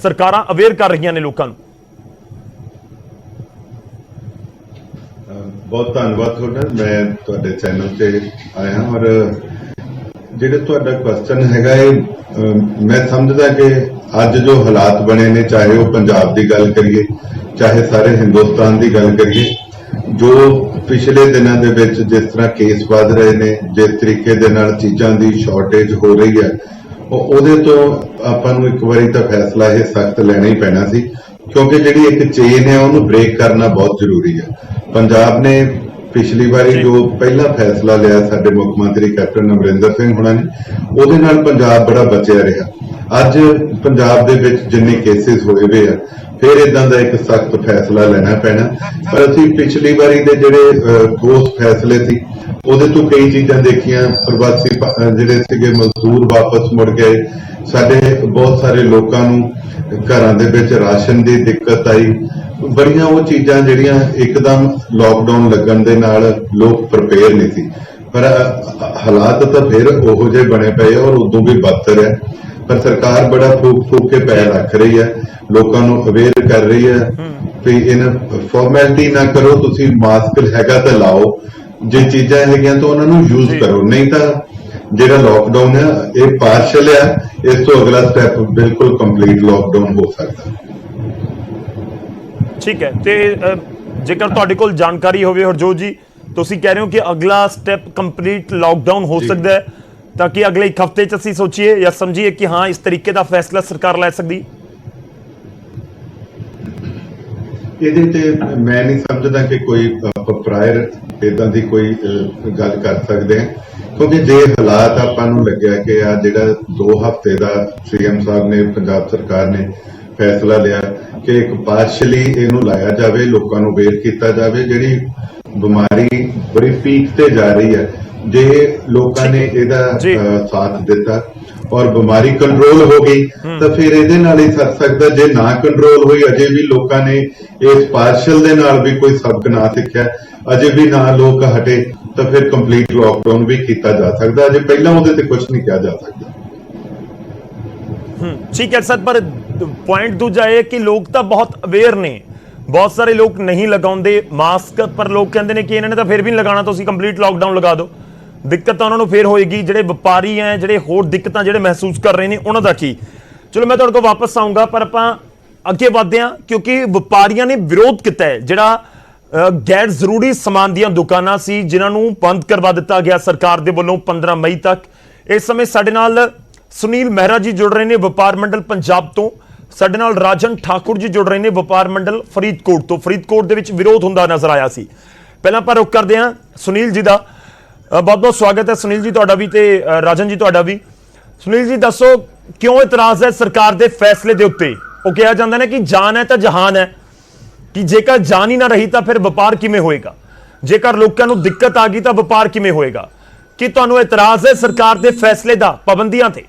A: ਸਰਕਾਰਾਂ ਅਵੇਅਰ ਕਰ ਰਹੀਆਂ ਨੇ ਲੋਕਾਂ ਨੂੰ।
D: ਬਹੁਤ ਧੰਨਵਾਦ ਤੁਹਾਡਾ, ਮੈਂ ਤੁਹਾਡੇ ਚੈਨਲ ਤੇ ਆਇਆ। ਔਰ ਜਿਹੜਾ ਤੁਹਾਡਾ ਕੁਐਸਚਨ ਹੈਗਾ ਇਹ ਮੈਂ ਸਮਝਦਾ ਕਿ ਅੱਜ ਜੋ ਹਾਲਾਤ ਬਣੇ ਨੇ, ਚਾਹੇ ਉਹ ਪੰਜਾਬ ਦੀ ਗੱਲ ਕਰੀਏ ਚਾਹੇ ਸਾਰੇ ਹਿੰਦੁਸਤਾਨ ਦੀ ਗੱਲ ਕਰੀਏ, ਜੋ ਪਿਛਲੇ ਦਿਨਾਂ ਦੇ ਵਿੱਚ ਜਿਸ ਤਰ੍ਹਾਂ ਕੇਸ ਵੱਧ ਰਹੇ ਨੇ, ਜਿਸ ਤਰੀਕੇ ਦੇ ਨਾਲ ਚੀਜ਼ਾਂ ਦੀ ਸ਼ਾਰਟੇਜ ਹੋ ਰਹੀ ਹੈ, ਉਹਦੇ ਤੋਂ ਆਪਾਂ ਨੂੰ ਇੱਕ ਵਾਰੀ ਤਾਂ ਫੈਸਲਾ ਇਹ ਸਖਤ ਲੈਣਾ ਹੀ ਪੈਣਾ ਸੀ, ਕਿਉਂਕਿ ਜਿਹੜੀ ਇੱਕ ਚੇਨ ਹੈ ਉਹਨੂੰ ਬ੍ਰੇਕ ਕਰਨਾ ਬਹੁਤ ਜ਼ਰੂਰੀ ਹੈ। ਪੰਜਾਬ ਨੇ ਪਿਛਲੀ ਵਾਰੀ ਜੋ ਪਹਿਲਾ ਫੈਸਲਾ ਲਿਆ ਸਾਡੇ ਮੁੱਖ ਮੰਤਰੀ ਕੈਪਟਨ ਅਮਰਿੰਦਰ ਸਿੰਘ ਹੋਣਾ ਨੇ, ਉਹਦੇ ਨਾਲ ਪੰਜਾਬ ਬੜਾ ਬਚਿਆ ਰਿਹਾ। ਅੱਜ ਪੰਜਾਬ ਦੇ ਵਿੱਚ ਜਿੰਨੇ ਕੇਸਿਸ ਹੋਏ ਹੋਏ ਆ, ਫਿਰ ਇਦਾਂ ਦਾ ਇੱਕ ਸਖਤ ਫੈਸਲਾ ਲੈਣਾ ਪੈਣਾ। ਪਰ ਅਸੀਂ ਪਿਛਲੀ ਵਾਰੀ ਦੇ ਜਿਹੜੇ ਠੋਸ ਫੈਸਲੇ ਸੀ ਉਹਦੇ ਤੋਂ ਕਈ ਚੀਜ਼ਾਂ ਦੇਖੀਆਂ। ਪ੍ਰਵਾਸੀ ਜਿਹੜੇ ਸੀਗੇ ਮਜ਼ਦੂਰ ਵਾਪਸ ਮੁੜ ਗਏ, ਸਾਡੇ ਬਹੁਤ ਸਾਰੇ ਲੋਕਾਂ ਨੂੰ ਘਰਾਂ ਦੇ ਵਿੱਚ ਰਾਸ਼ਨ ਦੀ ਦਿੱਕਤ ਆਈ। ਬੜੀਆਂ ਉਹ ਚੀਜ਼ਾਂ ਜਿਹੜੀਆਂ ਇੱਕਦਮ ਲਾਕਡਾਊਨ ਲੱਗਣ ਦੇ ਨਾਲ ਲੋਕ ਪ੍ਰਪੇਅਰ ਨਹੀਂ ਸੀ, ਪਰ ਹਾਲਾਤ ਤਾਂ ਫਿਰ ਉਹੋ ਜਿਹੇ ਬਣੇ ਪਏ ਔਰ ਉਦੋਂ ਵੀ ਬਦਤਰ ਹੈ। ਪਰ ਸਰਕਾਰ ਬੜਾ ਫੂਕ ਕੇ ਪੈਰ ਰੱਖ ਰਹੀ ਹੈ, ਲੋਕਾਂ ਨੂੰ ਅਵੇਅਰ ਕਰ ਰਹੀ ਹੈ ਵੀ ਇਹਨਾਂ ਫਾਰਮੈਲਿਟੀ ਨਾ ਕਰੋ, ਤੁਸੀਂ ਮਾਸਕ ਹੈਗਾ ਤਾਂ ਲਾਓ, ਜੇ ਚੀਜ਼ਾਂ ਹੈਗੀਆਂ ਤਾਂ ਉਹਨਾਂ ਨੂੰ ਯੂਜ਼ ਕਰੋ, ਨਹੀਂ ਤਾਂ ਜਿਹੜਾ ਲਾਕਡਾਊਨ ਹੈ ਇਹ ਪਾਰਸ਼ਲ ਹੈ, ਇਸ ਤੋਂ ਅਗਲਾ ਸਟੈਪ ਬਿਲਕੁਲ ਕੰਪਲੀਟ ਲਾਕਡਾਊਨ ਹੋ ਸਕਦਾ। ਠੀਕ ਹੈ,
A: ਤੇ ਜੇਕਰ ਤੁਹਾਡੇ ਕੋਲ ਜਾਣਕਾਰੀ ਹੋਵੇ ਹਰਜੋਤ ਜੀ, ਤੁਸੀਂ ਕਹਿ ਰਹੇ ਹੋ ਕਿ ਅਗਲਾ ਸਟੈਪ ਕੰਪਲੀਟ ਲਾਕਡਾਊਨ ਹੋ ਸਕਦਾ ਹੈ, ਤਾਂ ਕਿ ਅਗਲੇ ਇੱਕ ਹਫ਼ਤੇ 'ਚ ਅਸੀਂ ਸੋਚੀਏ ਜਾਂ ਸਮਝੀਏ ਕਿ ਹਾਂ ਇਸ ਤਰੀਕੇ ਦਾ ਫੈਸਲਾ ਸਰਕਾਰ ਲੈ ਸਕਦੀ।
D: ਇਹਦੇ ਤੇ ਮੈਂ ਨਹੀਂ ਸਮਝਦਾ ਕਿ ਕੋਈ ਪ੍ਰਾਇਰ ਇਦਾਂ ਦੀ ਕੋਈ ਗੱਲ ਕਰ ਸਕਦੇ ਹਾਂ, ਕਿਉਂਕਿ ਜੇ ਹਾਲਾਤ ਆਪਾਂ ਨੂੰ ਲੱਗਿਆ ਕਿ ਆ ਜਿਹੜਾ 2 ਹਫ਼ਤੇ ਦਾ ਸੀਐਮ ਸਾਹਿਬ ਨੇ, ਪੰਜਾਬ ਸਰਕਾਰ ਨੇ ਫੈਸਲਾ ਲਿਆ ਕਿ ਇੱਕ ਪਾਰਸ਼ਲੀ ਇਹਨੂੰ ਲਾਇਆ ਜਾਵੇ, ਲੋਕਾਂ ਨੂੰ ਅਵੇਅਰ ਕੀਤਾ ਜਾਵੇ। ਜਿਹੜੀ ਬਿਮਾਰੀ ਬੜੀ ਪੀਕ ਤੇ ਜਾ ਰਹੀ ਹੈ, ਜੇ ਲੋਕਾਂ ਨੇ ਇਹਦਾ ਸਾਥ ਦਿੱਤਾ ਔਰ ਬਿਮਾਰੀ ਕੰਟਰੋਲ ਹੋ ਗਈ ਤਾਂ ਫਿਰ ਇਹਦੇ ਨਾਲ ਹੀ ਸਰ ਸਕਦਾ। ਜੇ ਨਾ ਕੰਟਰੋਲ ਹੋਈ, ਅਜੇ ਵੀ ਲੋਕਾਂ ਨੇ ਇਸ ਪਾਰਸ਼ਲ ਦੇ ਨਾਲ ਵੀ ਕੋਈ ਸਬਕ ਨਾ ਸਿੱਖਿਆ, ਅਜੇ ਵੀ ਨਾ ਲੋਕ ਹਟੇ, ਤਾਂ ਫਿਰ ਕੰਪਲੀਟ ਲਾਕਡਾਊਨ ਵੀ ਕੀਤਾ ਜਾ ਸਕਦਾ। ਅਜੇ ਪਹਿਲਾਂ ਉਹਦੇ ਤੇ ਕੁਝ ਨਹੀਂ ਕਿਹਾ ਜਾ ਸਕਦਾ।
A: ਠੀਕ ਹੈ ਸਰ, ਪਰ ਪੁਆਇੰਟ ਦੂਜਾ ਇਹ ਕਿ ਲੋਕ ਤਾਂ ਬਹੁਤ ਅਵੇਅਰ ਨੇ, ਬਹੁਤ ਸਾਰੇ ਲੋਕ ਨਹੀਂ ਲਗਾਉਂਦੇ ਮਾਸਕ, ਪਰ ਲੋਕ ਕਹਿੰਦੇ ਨੇ ਕਿ ਇਹਨਾਂ ਨੇ ਤਾਂ ਫਿਰ ਵੀ ਨਹੀਂ ਲਗਾਉਣਾ, ਤੁਸੀਂ ਕੰਪਲੀਟ ਲਾਕਡਾਊਨ ਲਗਾ ਦਿਓ। ਦਿੱਕਤ ਤਾਂ ਉਹਨਾਂ ਨੂੰ ਫੇਰ ਹੋਏਗੀ, ਜਿਹੜੇ ਵਪਾਰੀ ਹੈ, ਜਿਹੜੇ ਹੋਰ ਦਿੱਕਤਾਂ ਜਿਹੜੇ ਮਹਿਸੂਸ ਕਰ ਰਹੇ ਨੇ, ਉਹਨਾਂ ਦਾ ਕੀ। ਚਲੋ ਮੈਂ ਤੁਹਾਡੇ ਕੋਲ ਵਾਪਸ ਆਊਂਗਾ, ਪਰ ਆਪਾਂ ਅੱਗੇ ਵਧਦੇ ਹਾਂ, ਕਿਉਂਕਿ ਵਪਾਰੀਆਂ ਨੇ ਵਿਰੋਧ ਕੀਤਾ ਹੈ। ਜਿਹੜਾ ਗੈਰ ਜ਼ਰੂਰੀ ਸਮਾਨ ਦੀਆਂ ਦੁਕਾਨਾਂ ਸੀ ਜਿਨ੍ਹਾਂ ਨੂੰ ਬੰਦ ਕਰਵਾ ਦਿੱਤਾ ਗਿਆ ਸਰਕਾਰ ਦੇ ਵੱਲੋਂ 15 ਮਈ ਤੱਕ। ਇਸ ਸਮੇਂ ਸਾਡੇ ਨਾਲ ਸੁਨੀਲ ਮਹਿਰਾ ਜੀ ਜੁੜ ਰਹੇ ਨੇ ਵਪਾਰ ਮੰਡਲ ਪੰਜਾਬ ਤੋਂ, ਸਾਡੇ ਨਾਲ ਰਾਜਨ ਠਾਕੁਰ ਜੀ ਜੁੜ ਰਹੇ ਨੇ ਵਪਾਰ ਮੰਡਲ ਫਰੀਦਕੋਟ ਤੋਂ। ਫਰੀਦਕੋਟ ਦੇ ਵਿੱਚ ਵਿਰੋਧ ਹੁੰਦਾ ਨਜ਼ਰ ਆਇਆ ਸੀ। ਪਹਿਲਾਂ ਆਪਾਂ ਰੁਕ ਕਰਦੇ ਹਾਂ ਸੁਨੀਲ ਜੀ ਦਾ। ਬਹੁਤ ਬਹੁਤ ਸਵਾਗਤ ਹੈ ਸੁਨੀਲ ਜੀ ਤੁਹਾਡਾ ਵੀ ਤੇ ਰਾਜਨ ਜੀ ਤੁਹਾਡਾ ਵੀ। ਸੁਨੀਲ ਜੀ ਦੱਸੋ, ਕਿਉਂ ਇਤਰਾਜ਼ ਹੈ ਸਰਕਾਰ ਦੇ ਫੈਸਲੇ ਦੇ ਉੱਤੇ? ਉਹ ਕਿਹਾ ਜਾਂਦਾ ਨਾ ਕਿ ਜਾਨ ਹੈ ਤਾਂ ਜਹਾਨ ਹੈ, ਕਿ ਜੇਕਰ ਜਾਨ ਹੀ ਨਾ ਰਹੀ ਤਾਂ ਫਿਰ ਵਪਾਰ ਕਿਵੇਂ ਹੋਏਗਾ, ਜੇਕਰ ਲੋਕਾਂ ਨੂੰ ਦਿੱਕਤ ਆ ਗਈ ਤਾਂ ਵਪਾਰ ਕਿਵੇਂ ਹੋਏਗਾ। ਕਿ ਤੁਹਾਨੂੰ ਇਤਰਾਜ਼ ਹੈ ਸਰਕਾਰ ਦੇ ਫੈਸਲੇ ਦਾ, ਪਾਬੰਦੀਆਂ ਤੇ?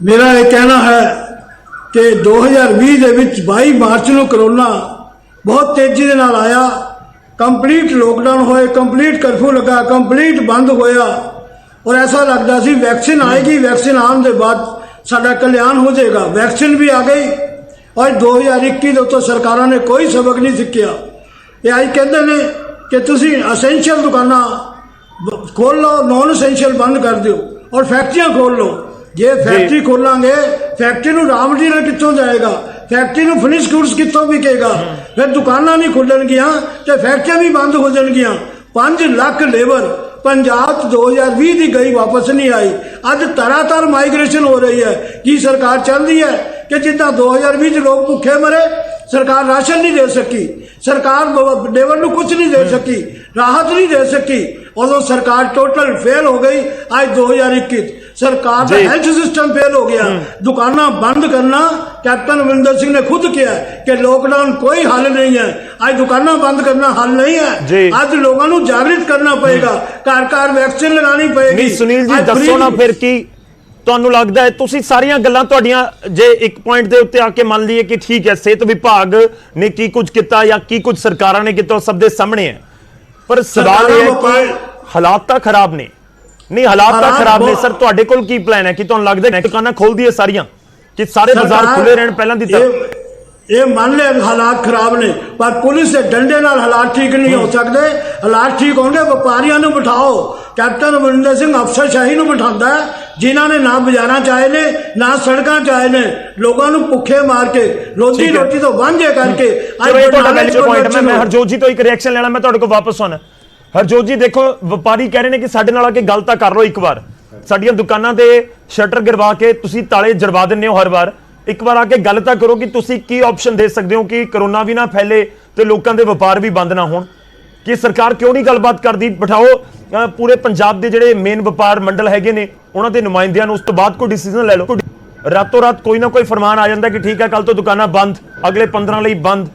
E: मेरा ये कहना है ਕਿ 2020 ਦੇ ਵਿੱਚ 22 ਮਾਰਚ ਨੂੰ ਕਰੋਨਾ ਬਹੁਤ ਤੇਜ਼ੀ ਦੇ ਨਾਲ ਆਇਆ, ਕੰਪਲੀਟ ਲੋਕਡਾਊਨ ਹੋਏ, ਕੰਪਲੀਟ ਕਰਫਿਊ ਲੱਗਾ, ਕੰਪਲੀਟ ਬੰਦ ਹੋਇਆ ਔਰ ਐਸਾ ਲੱਗਦਾ ਸੀ ਵੈਕਸੀਨ ਆਏਗੀ, ਵੈਕਸੀਨ ਆਉਣ ਦੇ ਬਾਅਦ ਸਾਡਾ ਕਲਿਆਣ ਹੋ ਜਾਏਗਾ। ਵੈਕਸੀਨ ਵੀ ਆ ਗਈ ਔਰ 2021 ਦੇ ਉੱਤੇ ਸਰਕਾਰਾਂ ਨੇ ਕੋਈ ਸਬਕ ਨਹੀਂ ਸਿੱਖਿਆ। ਇਹ ਅੱਜ ਕਹਿੰਦੇ ਨੇ ਕਿ ਤੁਸੀਂ ਅਸੈਂਸ਼ੀਅਲ ਦੁਕਾਨਾਂ ਖੋਲ ਲਓ, ਨॉन ਅਸੈਂਸ਼ੀਅਲ ਬੰਦ ਕਰ ਦਿਓ ਔਰ ਫੈਕਟਰੀਆਂ ਖੋਲ ਲਓ। ਜੇ ਫੈਕਟਰੀ ਖੋਲਾਂਗੇ, ਫੈਕਟਰੀ ਨੂੰ ਰਾਮ ਮਟੀਰੀਅਲ ਕਿੱਥੋਂ ਜਾਏਗਾ, ਫੈਕਟਰੀ ਨੂੰ ਫਿਨਿਸ਼ ਗੁੱਡਸ ਕਿੱਥੋਂ ਵਿਕੇਗਾ, ਫਿਰ ਦੁਕਾਨਾਂ ਨਹੀਂ ਖੁੱਲਣਗੀਆਂ ਤੇ ਫੈਕਟਰੀਆਂ ਵੀ ਬੰਦ ਹੋ ਜਾਣਗੀਆਂ। 5 ਲੱਖ ਲੇਬਰ ਪੰਜਾਬ 'ਚ 2020 ਦੀ ਗਈ ਵਾਪਸ ਨਹੀਂ ਆਈ। ਅੱਜ ਤਰਾਤਰ ਮਾਈਗ੍ਰੇਸ਼ਨ ਹੋ ਰਹੀ ਹੈ। ਕੀ ਸਰਕਾਰ ਚਾਹੁੰਦੀ ਹੈ ਕਿ ਜਿੱਦਾਂ 2020 'ਚ ਲੋਕ ਭੁੱਖੇ ਮਰੇ, ਸਰਕਾਰ ਰਾਸ਼ਨ ਨਹੀਂ ਦੇ ਸਕੀ, ਸਰਕਾਰ ਲੇਬਰ ਨੂੰ ਕੁਝ ਨਹੀਂ ਦੇ ਸਕੀ, ਰਾਹਤ ਨਹੀਂ ਦੇ ਸਕੀ, ਉਦੋਂ ਸਰਕਾਰ ਟੋਟਲ ਫੇਲ ਹੋ ਗਈ। ਅੱਜ 2021 ਸਰਕਾਰ ਦਾ ਹੈਲਥ ਸਿਸਟਮ ਫੇਲ ਹੋ ਗਿਆ। ਦੁਕਾਨਾਂ ਬੰਦ ਕਰਨਾ, ਕੈਪਟਨ ਅਮਰਿੰਦਰ ਸਿੰਘ ਨੇ ਖੁਦ ਕਿਹਾ ਕਿ ਲੋਕਡਾਊਨ ਕੋਈ ਹੱਲ ਨਹੀਂ ਹੈ। ਅੱਜ ਦੁਕਾਨਾਂ ਬੰਦ ਕਰਨਾ ਹੱਲ ਨਹੀਂ ਹੈ। ਅੱਜ ਲੋਕਾਂ ਨੂੰ ਜਾਗਰਿਤ ਕਰਨਾ ਪਏਗਾ, ਘਰ ਘਰ ਵੈਕਸੀਨ ਲਗਾਉਣੀ ਪਏਗੀ।
A: ਨਹੀਂ ਸੁਨੀਲ ਜੀ, ਦੱਸੋ ਨਾ ਫਿਰ ਕੀ ਤੁਹਾਨੂੰ ਲੱਗਦਾ ਹੈ? ਤੁਸੀਂ ਸਾਰੀਆਂ ਗੱਲਾਂ ਤੁਹਾਡੀਆਂ ਜੇ ਇੱਕ ਪੁਆਇੰਟ ਦੇ ਉੱਤੇ ਆ ਕੇ ਮੰਨ ਲਈਏ ਕਿ ਠੀਕ ਹੈ, ਸਿਹਤ ਵਿਭਾਗ ਨੇ ਕੀ ਕੁਝ ਕੀਤਾ ਜਾਂ ਕੀ ਕੁਝ ਸਰਕਾਰਾਂ ਨੇ ਕੀਤਾ, ਉਹ ਸਭ ਦੇ ਸਾਹਮਣੇ ਹੈ, ਪਰ ਸਵਾਲ ਇਹ ਹੈ ਕਿ ਹਾਲਾਤ ਤਾਂ ਖਰਾਬ ਨੇ। ਨਹੀਂ, ਹਾਲਾਤ ਤਾਂ ਖਰਾਬ ਨੇ ਸਰ। ਤੁਹਾਡੇ ਕੋਲ ਕੀ ਪਲਾਨ ਹੈ ਕਿ ਤੁਹਾਨੂੰ ਲੱਗਦਾ ਹੈ ਦੁਕਾਨਾਂ ਖੋਲ ਦਈਏ ਸਾਰੀਆਂ, ਕਿ ਸਾਰੇ ਬਾਜ਼ਾਰ ਖੁੱਲੇ ਰਹਿਣ ਪਹਿਲਾਂ ਦੀ ਤਰ੍ਹਾਂ?
E: ਇਹ ਮੰਨ ਲਿਆ ਹਾਲਾਤ ਖਰਾਬ ਨੇ, ਪਰ ਪੁਲਿਸ ਦੇ ਡੰਡੇ ਨਾਲ ਹਾਲਾਤ ਠੀਕ ਨਹੀਂ ਹੋ ਸਕਦੇ। ਹਾਲਾਤ ਠੀਕ ਹੋਣਗੇ, ਵਪਾਰੀਆਂ ਨੂੰ ਬਿਠਾਓ। ਕੈਪਟਨ ਅਮਰਿੰਦਰ ਸਿੰਘ ਅਫਸਰਸ਼ਾਹੀ ਨੂੰ ਬਿਠਾਉਂਦਾ ਹੈ, ਜਿਨ੍ਹਾਂ ਨੇ ਨਾ ਬਾਜ਼ਾਰਾਂ 'ਚ ਆਏ ਨੇ, ਨਾ ਸੜਕਾਂ 'ਚ ਆਏ ਨੇ, ਲੋਕਾਂ ਨੂੰ ਭੁੱਖੇ ਮਾਰ ਕੇ ਰੋਜੀ ਰੋਟੀ ਤੋਂ ਵਾਂਝੇ ਕਰਕੇ।
A: ਮੈਂ ਹਰਜੋਤ ਜੀ ਤੋਂ ਇੱਕ ਰਿਐਕਸ਼ਨ ਲੈਣਾ, ਮੈਂ ਤੁਹਾਡੇ ਕੋਲ ਵਾਪਸ ਆਉਣਾ। ਹਰਜੋਤ ਜੀ ਦੇਖੋ, ਵਪਾਰੀ ਕਹਿ ਰਹੇ ਨੇ ਕਿ ਸਾਡੇ ਨਾਲ ਆ ਕੇ ਗੱਲ ਤਾਂ ਕਰ ਲਓ ਇੱਕ ਵਾਰ। ਸਾਡੀਆਂ ਦੁਕਾਨਾਂ ਦੇ ਸ਼ਟਰ ਗਿਰਵਾ ਕੇ ਤੁਸੀਂ ਤਾਲੇ ਜੜਵਾ ਦਿੰਦੇ ਹੋ ਹਰ ਵਾਰ। ਇੱਕ ਵਾਰ ਆ ਕੇ ਗੱਲ ਤਾਂ ਕਰੋ ਕਿ ਤੁਸੀਂ ਕੀ ਆਪਸ਼ਨ ਦੇ ਸਕਦੇ ਹੋ ਕਿ ਕਰੋਨਾ ਵੀ ਨਾ ਫੈਲੇ ਤੇ ਲੋਕਾਂ ਦੇ ਵਪਾਰ ਵੀ ਬੰਦ ਨਾ ਹੋਣ। ਕਿ ਸਰਕਾਰ ਕਿਉਂ ਨਹੀਂ ਗੱਲਬਾਤ ਕਰਦੀ? ਬਿਠਾਓ ਪੂਰੇ ਪੰਜਾਬ ਦੇ ਜਿਹੜੇ ਮੇਨ ਵਪਾਰ ਮੰਡਲ ਹੈਗੇ ਨੇ, ਉਹਨਾਂ ਦੇ ਨੁਮਾਇੰਦਿਆਂ ਨੂੰ, ਉਸ ਤੋਂ ਬਾਅਦ ਕੋਈ ਡਿਸੀਜਨ ਲੈ ਲਓ। ਰਾਤੋਂ ਰਾਤ ਕੋਈ ਨਾ ਕੋਈ ਫਰਮਾਨ ਆ ਜਾਂਦਾ ਕਿ ਠੀਕ ਹੈ ਕੱਲ ਤੋਂ ਦੁਕਾਨਾਂ ਬੰਦ, ਅਗਲੇ 15 ਲਈ ਬੰਦ।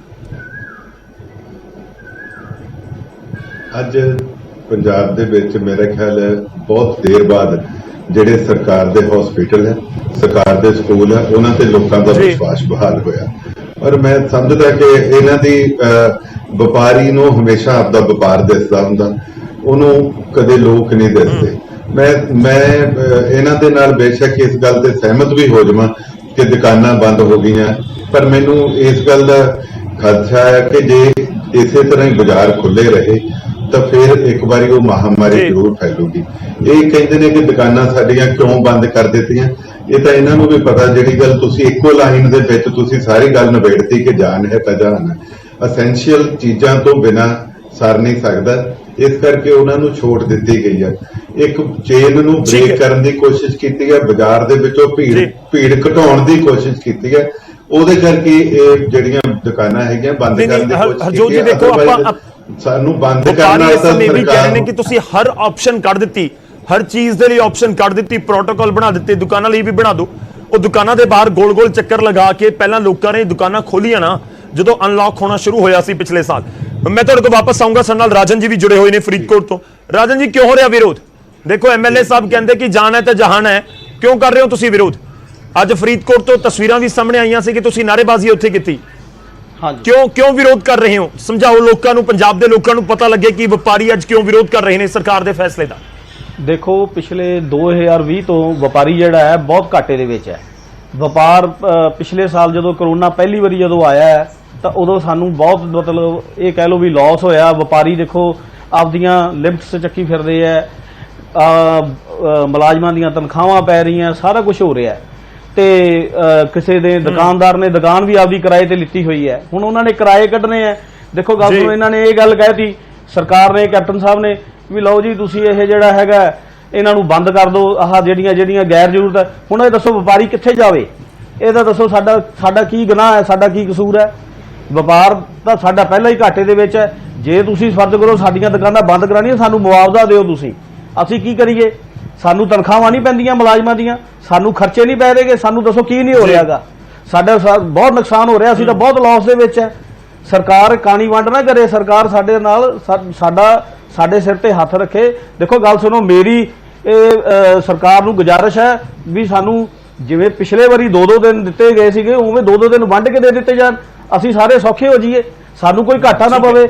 D: ਅੱਜ ਪੰਜਾਬ ਦੇ ਵਿੱਚ ਮੇਰੇ ਖਿਆਲ ਬਹੁਤ ਦੇਰ ਬਾਅਦ ਜਿਹੜੇ ਸਰਕਾਰ ਦੇ ਹਸਪੀਟਲ ਹੈ, ਸਰਕਾਰ ਦੇ ਸਕੂਲ ਹੈ, ਉਹਨਾਂ ਤੇ ਲੋਕਾਂ ਦਾ ਵਿਸ਼ਵਾਸ ਬਹਾਲ ਹੋਇਆ। ਔਰ ਮੈਂ ਸਮਝਦਾ ਕਿ ਇਹਨਾਂ ਦੀ ਵਪਾਰੀ ਨੂੰ ਹਮੇਸ਼ਾ ਆਪਦਾ ਵਪਾਰ ਦਿਸਦਾ ਹੁੰਦਾ, ਉਹਨੂੰ ਕਦੇ ਲੋਕ ਨਹੀਂ ਦਿਸਦੇ। ਮੈਂ ਇਹਨਾਂ ਦੇ ਨਾਲ ਬੇਸ਼ੱਕ ਇਸ ਗੱਲ ਤੇ ਸਹਿਮਤ ਵੀ ਹੋ ਜਾਵਾਂ ਕਿ ਦੁਕਾਨਾਂ ਬੰਦ ਹੋ ਗਈਆਂ, ਪਰ ਮੈਨੂੰ ਇਸ ਗੱਲ ਦਾ ਖਦਸ਼ਾ ਹੈ ਕਿ ਜੇ ਇਸੇ ਤਰ੍ਹਾਂ ਹੀ ਬਾਜ਼ਾਰ ਖੁੱਲੇ ਰਹੇ ਤਾਂ ਫਿਰ ਇੱਕ ਵਾਰੀ ਉਹ ਮਹਾਮਾਰੀ ਜ਼ਰੂਰ ਫੈਲੂਗੀ। ਇਹ ਕਹਿੰਦੇ ਨੇ ਕਿ ਦੁਕਾਨਾਂ ਸਾਡੀਆਂ ਕਿਉਂ ਬੰਦ ਕਰ ਦਿੱਤੀਆਂ, ਇਹ ਤਾਂ ਇਹਨਾਂ ਨੂੰ ਵੀ ਪਤਾ। ਜਿਹੜੀ ਗੱਲ ਤੁਸੀਂ ਇੱਕੋ ਲਾਈਨ ਦੇ ਵਿੱਚ ਤੁਸੀਂ ਸਾਰੀ ਗੱਲ ਨਿਬੇੜਤੀ ਕਿ ਜਾਨ ਹੈ ਤਾਂ ਜਾਨ ਹੈ। ਅਸੈਂਸ਼ੀਅਲ ਚੀਜ਼ਾਂ ਤੋਂ ਬਿਨਾਂ ਸਰ ਨਹੀਂ ਸਕਦਾ, ਇਸ ਕਰਕੇ ਉਹਨਾਂ ਨੂੰ ਛੋਟ ਦਿੱਤੀ ਗਈ ਹੈ। ਇੱਕ ਚੇਨ ਨੂੰ ਬ੍ਰੇਕ ਕਰਨ ਦੀ ਕੋਸ਼ਿਸ਼ ਕੀਤੀ ਹੈ, ਬਾਜ਼ਾਰ ਦੇ ਵਿੱਚੋਂ ਭੀੜ ਘਟਾਉਣ ਦੀ ਕੋਸ਼ਿਸ਼ ਕੀਤੀ ਹੈ, ਉਹਦੇ ਕਰਕੇ ਇਹ ਜਿਹੜੀਆਂ ਦੁਕਾਨਾਂ ਹੈਗੀਆਂ ਬੰਦ ਕਰਨ ਦੀ ਕੋਸ਼ਿਸ਼ ਕੀਤੀ ਹੈ। ਦੇਖੋ ਆਪਾਂ ਸਾਨੂੰ ਬੰਦ ਕਰਨਾ ਤਾਂ ਸਰਕਾਰ
A: ਵੀ ਕਹਿ ਰਹੇ ਨੇ ਕਿ ਤੁਸੀਂ ਹਰ ਆਪਸ਼ਨ ਕੱਢ ਦਿੱਤੀ, ਹਰ ਚੀਜ਼ ਦੇ ਲਈ ਆਪਸ਼ਨ ਕੱਢ ਦਿੱਤੀ, ਪ੍ਰੋਟੋਕਾਲ ਬਣਾ ਦਿੱਤੇ, ਦੁਕਾਨਾਂ ਲਈ ਵੀ ਬਣਾ ਦਿਓ। ਉਹ ਦੁਕਾਨਾਂ ਦੇ ਬਾਹਰ ਗੋਲ-ਗੋਲ ਚੱਕਰ ਲਗਾ ਕੇ ਪਹਿਲਾਂ ਲੋਕਾਂ ਨੇ ਦੁਕਾਨਾਂ ਖੋਲੀਆਂ ਨਾ ਜਦੋਂ ਅਨਲੌਕ ਹੋਣਾ ਸ਼ੁਰੂ ਹੋਇਆ ਸੀ ਪਿਛਲੇ ਸਾਲ। ਮੈਂ ਤੁਹਾਡੇ ਕੋਲ ਵਾਪਸ ਆਉਂਗਾ। ਸਾਡੇ ਨਾਲ ਰਾਜਨ ਜੀ ਵੀ ਜੁੜੇ ਹੋਏ ਨੇ ਫਰੀਦਕੋਟ ਤੋਂ। ਰਾਜਨ ਜੀ, ਕਿਉਂ ਹੋ ਰਿਹਾ ਵਿਰੋਧ? ਦੇਖੋ ਐਮਐਲਏ ਸਾਹਿਬ ਕਹਿੰਦੇ ਕਿ ਜਾਨ ਹੈ ਤੇ ਜਹਾਨ ਹੈ, ਕਿਉਂ ਕਰ ਰਹੇ ਹੋ ਤੁਸੀਂ ਵਿਰੋਧ? ਅੱਜ ਫਰੀਦਕੋਟ ਤੋਂ ਤਸਵੀਰਾਂ ਵੀ ਸਾਹਮਣੇ ਆਈਆਂ ਸੀ ਕਿ ਤੁਸੀਂ ਨਾਅਰੇਬਾਜ਼ੀ ਉੱਥੇ ਕੀਤੀ। ਕਿਉਂ ਵਿਰੋਧ ਕਰ ਰਹੇ ਹੋ? ਸਮਝਾਓ ਲੋਕਾਂ ਨੂੰ, ਪੰਜਾਬ ਦੇ ਲੋਕਾਂ ਨੂੰ ਪਤਾ ਲੱਗੇ ਕਿ ਵਪਾਰੀ ਅੱਜ ਕਿਉਂ ਵਿਰੋਧ ਕਰ ਰਹੇ ਨੇ ਸਰਕਾਰ ਦੇ ਫੈਸਲੇ ਦਾ।
F: ਦੇਖੋ, ਪਿਛਲੇ 2020 ਤੋਂ ਵਪਾਰੀ ਜਿਹੜਾ ਹੈ ਬਹੁਤ ਘਾਟੇ ਦੇ ਵਿੱਚ ਹੈ। ਵਪਾਰ ਪਿਛਲੇ ਸਾਲ ਜਦੋਂ ਕਰੋਨਾ ਪਹਿਲੀ ਵਾਰੀ ਜਦੋਂ ਆਇਆ ਹੈ ਤਾਂ ਉਦੋਂ ਸਾਨੂੰ ਬਹੁਤ ਮਤਲਬ ਇਹ ਕਹਿ ਲਓ ਵੀ ਲਾਸ ਹੋਇਆ। ਵਪਾਰੀ ਦੇਖੋ ਆਪਦੀਆਂ ਲਿਮਟਸ ਚੱਕੀ ਫਿਰਦੇ ਹੈ, ਮੁਲਾਜ਼ਮਾਂ ਦੀਆਂ ਤਨਖਾਹਾਂ ਪੈ ਰਹੀਆਂ, ਸਾਰਾ ਕੁਝ ਹੋ ਰਿਹਾ ਤੇ ਕਿਸੇ ਦੇ ਦੁਕਾਨਦਾਰ ਨੇ ਦੁਕਾਨ ਵੀ ਆਪਦੀ ਕਿਰਾਏ ਤੇ ਲਿੱਤੀ ਹੋਈ ਹੈ। ਹੁਣ ਉਹਨਾਂ ਨੇ ਕਿਰਾਏ ਕੱਢਣੇ ਆ। ਦੇਖੋ ਗੱਲ ਨੂੰ ਇਹਨਾਂ ਨੇ ਇਹ ਗੱਲ ਕਹਿਤੀ ਸਰਕਾਰ ਨੇ, ਕੈਪਟਨ ਸਾਹਿਬ ਨੇ, ਵੀ ਲਓ ਜੀ ਤੁਸੀਂ ਇਹ ਜਿਹੜਾ ਹੈਗਾ ਇਹਨਾਂ ਨੂੰ ਬੰਦ ਕਰ ਦਿਓ, ਆਹ ਜਿਹੜੀਆਂ ਗੈਰ ਜ਼ਰੂਰਤ ਹੈ। ਹੁਣ ਇਹ ਦੱਸੋ ਵਪਾਰੀ ਕਿੱਥੇ ਜਾਵੇ? ਇਹ ਤਾਂ ਦੱਸੋ ਸਾਡਾ ਕੀ ਗੁਨਾਹ ਹੈ, ਸਾਡਾ ਕੀ ਕਸੂਰ ਹੈ? ਵਪਾਰ ਤਾਂ ਸਾਡਾ ਪਹਿਲਾਂ ਹੀ ਘਾਟੇ ਦੇ ਵਿੱਚ ਹੈ। ਜੇ ਤੁਸੀਂ ਫਰਜ਼ ਕਰੋ ਸਾਡੀਆਂ ਦੁਕਾਨਾਂ ਬੰਦ ਕਰਾਉਣੀਆਂ, ਸਾਨੂੰ ਮੁਆਵਜ਼ਾ ਦਿਓ ਤੁਸੀਂ। ਅਸੀਂ ਕੀ ਕਰੀਏ? ਸਾਨੂੰ ਤਨਖਾਹਾਂ ਨਹੀਂ ਪੈਂਦੀਆਂ ਮੁਲਾਜ਼ਮਾਂ ਦੀਆਂ, ਸਾਨੂੰ ਖਰਚੇ ਨਹੀਂ ਪੈ ਰਹੇਗੇ, ਸਾਨੂੰ ਦੱਸੋ ਕੀ ਨਹੀਂ ਹੋ ਰਿਹਾਗਾ? ਸਾਡਾ ਬਹੁਤ ਨੁਕਸਾਨ ਹੋ ਰਿਹਾ, ਅਸੀਂ ਤਾਂ ਬਹੁਤ ਲਾਸ ਦੇ ਵਿੱਚ ਹੈ। ਸਰਕਾਰ ਕਾਣੀ ਵੰਡ ਨਾ ਕਰੇ, ਸਰਕਾਰ ਸਾਡੇ ਨਾਲ ਸਾਡੇ ਸਿਰ ਤੇ ਹੱਥ ਰੱਖੇ। ਦੇਖੋ ਗੱਲ ਸੁਣੋ, ਮੇਰੀ ਸਰਕਾਰ ਨੂੰ ਗੁਜ਼ਾਰਿਸ਼ ਹੈ ਵੀ ਸਾਨੂੰ ਜਿਵੇਂ ਪਿਛਲੇ ਵਾਰੀ 2-2 ਦਿਨ ਦਿੱਤੇ ਗਏ ਸੀਗੇ ਉਵੇਂ 2-2 ਦਿਨ ਵੰਡ ਕੇ ਦੇ ਦਿੱਤੇ ਜਾਣ, ਅਸੀਂ ਸਾਰੇ ਸੌਖੇ ਹੋ ਜਾਈਏ, ਸਾਨੂੰ ਕੋਈ ਘਾਟਾ ਨਾ ਪਵੇ,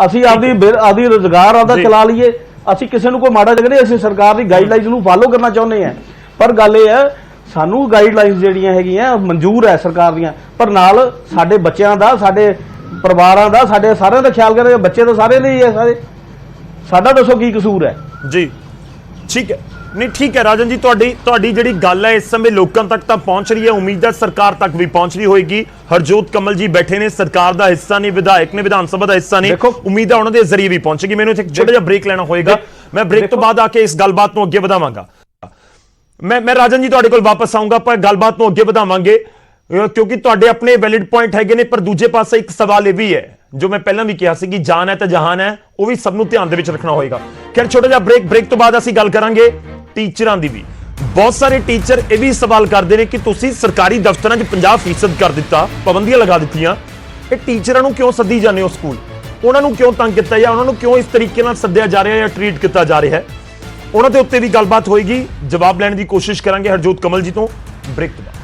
F: ਅਸੀਂ ਆਪਦੀ ਰੁਜ਼ਗਾਰ ਆਪਦਾ ਚਲਾ ਲਈਏ। ਅਸੀਂ ਕਿਸੇ ਨੂੰ ਕੋਈ ਮਾੜਾ ਨਹੀਂ, ਅਸੀਂ ਸਰਕਾਰ ਦੀ ਗਾਈਡਲਾਈਨਸ ਨੂੰ ਫਾਲੋ ਕਰਨਾ ਚਾਹੁੰਦੇ ਹਾਂ। ਪਰ ਗੱਲ ਇਹ ਹੈ ਸਾਨੂੰ ਗਾਈਡਲਾਈਨਸ ਜਿਹੜੀਆਂ ਹੈਗੀਆਂ ਮਨਜ਼ੂਰ ਹੈ ਸਰਕਾਰ ਦੀਆਂ, ਪਰ ਨਾਲ ਸਾਡੇ ਬੱਚਿਆਂ ਦਾ, ਸਾਡੇ ਪਰਿਵਾਰਾਂ ਦਾ, ਸਾਡੇ ਸਾਰਿਆਂ ਦਾ ਖਿਆਲ ਕਰੇ। ਬੱਚੇ ਤਾਂ ਸਾਰੇ ਲਈ ਹੈ ਸਾਰੇ, ਸਾਡਾ ਦੱਸੋ ਕੀ ਕਸੂਰ ਹੈ
A: ਜੀ। ਠੀਕ ਹੈ, ਨਹੀਂ ਠੀਕ ਹੈ ਰਾਜਨ ਜੀ, ਤੁਹਾਡੀ ਜਿਹੜੀ ਗੱਲ ਹੈ ਇਸ ਸਮੇਂ ਲੋਕਾਂ ਤੱਕ ਤਾਂ ਪਹੁੰਚ ਰਹੀ ਹੈ, ਉਮੀਦ ਹੈ ਸਰਕਾਰ ਤੱਕ ਵੀ ਪਹੁੰਚ ਰਹੀ ਹੋਏਗੀ। ਹਰਜੋਤ ਕਮਲ ਜੀ ਬੈਠੇ ਨੇ, ਸਰਕਾਰ ਦਾ ਹਿੱਸਾ ਨੇ, ਵਿਧਾਇਕ ਨੇ, ਵਿਧਾਨ ਸਭਾ ਦਾ ਹਿੱਸਾ ਨੇ, ਉਮੀਦ ਹੈ ਉਹਨਾਂ ਦੇ ਜ਼ਰੀਏ ਵੀ ਪਹੁੰਚੇਗੀ। ਮੈਨੂੰ ਇੱਕ ਛੋਟਾ ਜਿਹਾ ਬ੍ਰੇਕ ਲੈਣਾ ਹੋਏਗਾ, ਮੈਂ ਬ੍ਰੇਕ ਤੋਂ ਬਾਅਦ ਆ ਕੇ ਇਸ ਗੱਲਬਾਤ ਨੂੰ ਅੱਗੇ ਵਧਾਵਾਂਗਾ। ਮੈਂ ਰਾਜਨ ਜੀ ਤੁਹਾਡੇ ਕੋਲ ਵਾਪਸ ਆਉਂਗਾ, ਪਰ ਗੱਲਬਾਤ ਨੂੰ ਅੱਗੇ ਵਧਾਵਾਂਗੇ ਕਿਉਂਕਿ ਤੁਹਾਡੇ ਆਪਣੇ ਵੈਲਿਡ ਪੁਆਇੰਟ ਹੈਗੇ ਨੇ। ਪਰ ਦੂਜੇ ਪਾਸੇ ਇੱਕ ਸਵਾਲ ਇਹ ਵੀ ਹੈ ਜੋ ਮੈਂ ਪਹਿਲਾਂ ਵੀ ਕਿਹਾ ਸੀ ਕਿ ਜਾਨ ਹੈ ਤਾਂ ਜਹਾਨ ਹੈ, ਉਹ ਵੀ ਸਭ ਨੂੰ ਧਿਆਨ ਦੇ ਵਿੱਚ ਰੱਖਣਾ ਹੋਏਗਾ। ਖੈਰ ਛੋਟਾ ਜਿਹਾ ਬ੍ਰੇਕ ਤੋਂ ਬਾਅਦ ਅਸੀਂ ਗੱਲ ਕਰਾਂਗੇ ਟੀਚਰਾਂ ਦੀ ਵੀ। ਬਹੁਤ ਸਾਰੇ ਟੀਚਰ ਇਹ ਵੀ ਸਵਾਲ ਕਰਦੇ ਨੇ ਕਿ ਤੁਸੀਂ ਸਰਕਾਰੀ ਦਫ਼ਤਰਾਂ 'ਚ 50% ਕਰ ਦਿੱਤਾ, ਪਾਬੰਦੀਆਂ ਲਗਾ ਦਿੱਤੀਆਂ, ਇਹ ਟੀਚਰਾਂ ਨੂੰ ਕਿਉਂ ਸੱਦੀ ਜਾਂਦੇ ਹੋ ਸਕੂਲ? ਉਹਨਾਂ ਨੂੰ ਕਿਉਂ ਤੰਗ ਕੀਤਾ ਜਾਂ ਉਹਨਾਂ ਨੂੰ ਕਿਉਂ ਇਸ ਤਰੀਕੇ ਨਾਲ ਸੱਦਿਆ ਜਾ ਰਿਹਾ ਜਾਂ ਟਰੀਟ ਕੀਤਾ ਜਾ ਰਿਹਾ ਹੈ? ਉਹਨਾਂ ਦੇ ਉੱਤੇ ਵੀ ਗੱਲਬਾਤ ਹੋਏਗੀ, ਜਵਾਬ ਲੈਣ ਦੀ ਕੋਸ਼ਿਸ਼ ਕਰਾਂਗੇ ਹਰਜੋਤ ਕਮਲ ਜੀ ਤੋਂ ਬ੍ਰੇਕ ਤੋਂ ਬਾਅਦ।